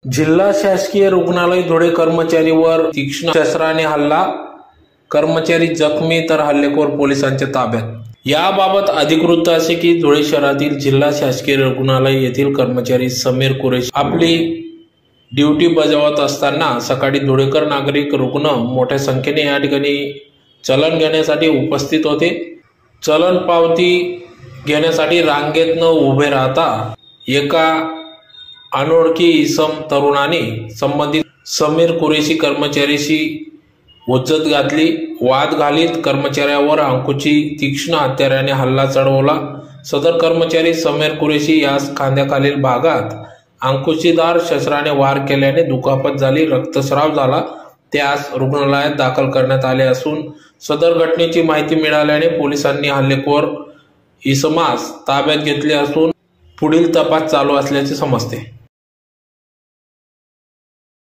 जिल्हा शासकीय रुग्णालय धुळे कर्मचारीवर तीक्ष्ण शस्त्राने हल्ला, कर्मचारी जखमी तर हल्लेखोर पोलिसांच्या ताब्यात। याबाबत अधिक वृत्त असे की धुळे शहरातील जिल्हा शासकीय रुग्णालय येथील कर्मचारी समीर कुरेशी आपली ड्युटी बजावत असताना सकाळी धुळेकर नागरिक रुग्ण मोठ्या संख्येने या ठिकाणी चलन घेण्यासाठी उपस्थित होते। चलन पावती घेण्यासाठी रांगेत न उभे राहता एका अनोळखी इसम तरुणाने संबंधित समीर कुरेशी कर्मचाऱ्याशी हुज्जत घातली। वाद घालीत कर्मचाऱ्यावर अंकुची तीक्ष्ण हत्याराने हल्ला चढवला। सदर कर्मचारी समीर कुरेशी यास खांद्याखालील भागात अंकुशीदार शस्त्राने वार केल्याने दुखापत झाली, रक्तस्राव झाला। त्यास रुग्णालयात दाखल करण्यात आले असून सदर घटनेची माहिती मिळाल्याने पोलिसांनी हल्लेखोर इसमास ताब्यात घेतले असून पुढील तपास चालू असल्याचे समजते।